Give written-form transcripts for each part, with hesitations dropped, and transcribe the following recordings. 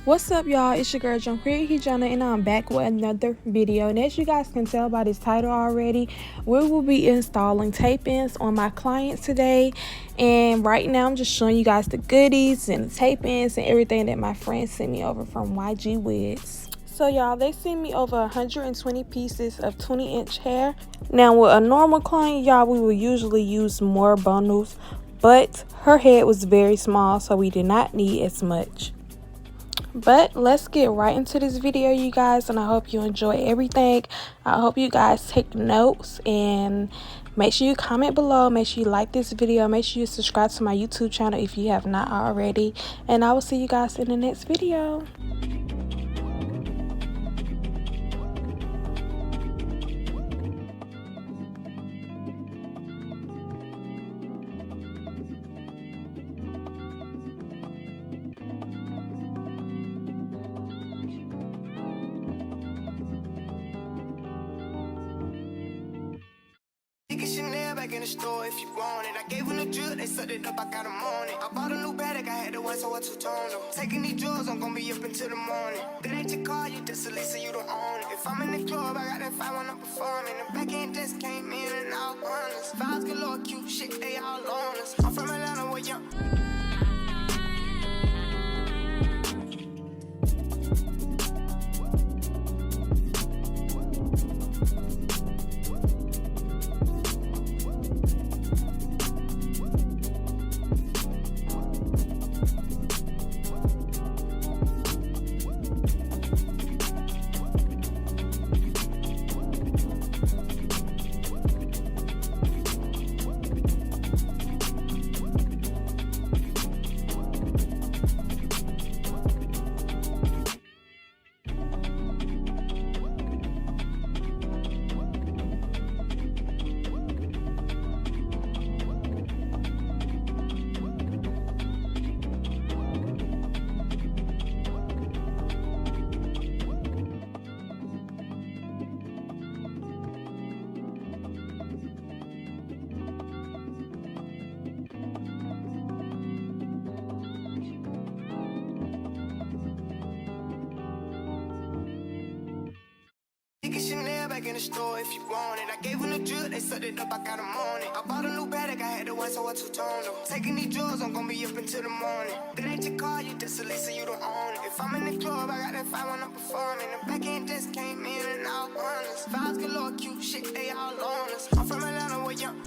What's up, y'all? It's your girl TheKijhona, and I'm back with another video. And as you guys can tell by this title already, we will be installing tape-ins on my clients today. And right now I'm just showing you guys the goodies and the tape-ins and everything that my friends sent me over from YGWigs. So y'all, they sent me over 120 pieces of 20-inch hair. Now with a normal client, y'all, we will usually use more bundles, but her head was very small, so we did not need as much. But let's get right into this video, you guys, and I hope you enjoy everything. I hope you guys take notes, and make sure you comment below. Make sure you like this video. Make sure you subscribe to my YouTube channel if you have not already, and I will see you guys in the next video. Back in the store if you want it. I gave them the drill, they sucked it up, I got them on it. I bought a new bag, I had the one, so I two-toned them. Taking these drugs, I'm gonna be up until the morning. That ain't your car, you just a lease, so you don't own it. If I'm in the club, I got that fight when I'm performing. The back end just came in and all honest. Vibes galore, cute shit, they all on us. I'm from Atlanta, where young. Back in the store if you want it. I gave them the drill, they sucked it up, I got them on it. I bought a new bag, I had the one, so I two-toned them. Taking these drugs, I'm gonna be up until the morning. That ain't your car, you just a lease, so you don't own it. If I'm in the club, I got that fight when I'm performing. The back end just came in and all honest. Vibes galore, cute shit, they all on us. I'm from Atlanta, where young.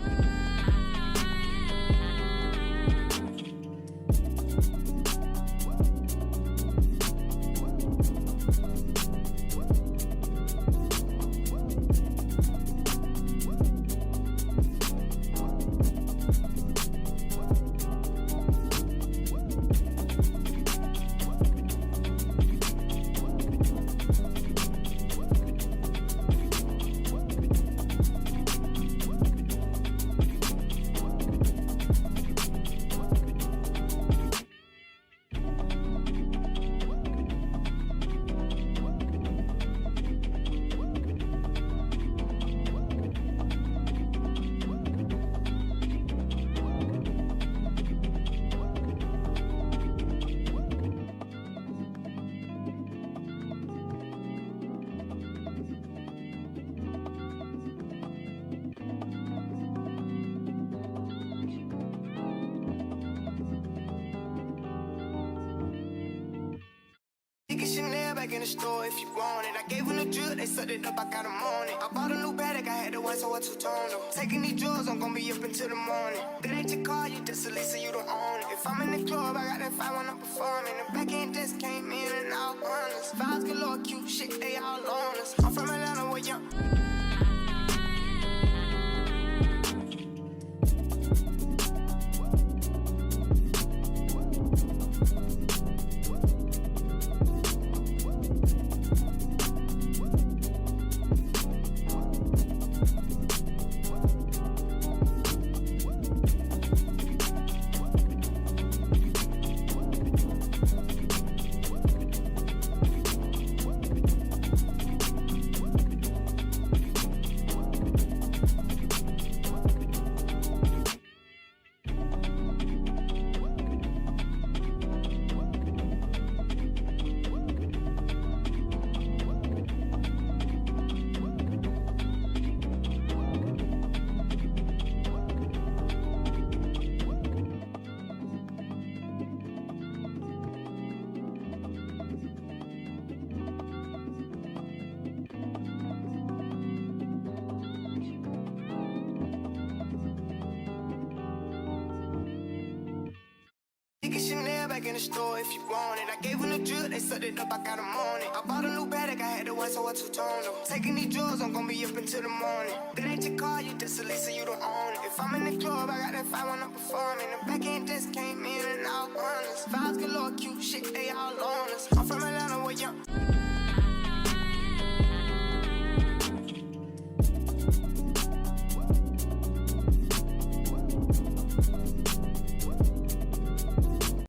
Back in the store if you want it. I gave them the drill, they sucked it up, I got them on it. I bought a new bag, I had the one, so I two-toned them. Taking these drugs, I'm gonna be up until the morning. That ain't your car, you just a lease, so you don't own it. If I'm in the club, I got that fight when I'm performing. The back end just came in and all honest. Vibes galore, cute shit, they all on us. I'm from Atlanta, where young. like in the store if you want it. I gave them the drill, they sucked it up, I got them on it. I bought a new Patek, I had the one, so I two-toned them. Taking these drugs, I'm gonna be up until the morning. That ain't your car, you just a lease, so you don't own it. If I'm in the club, I got that 5 when I'm performing. The back end just came in and all honest. Vibes galore, cute shit, they all on us. I'm from Atlanta, where young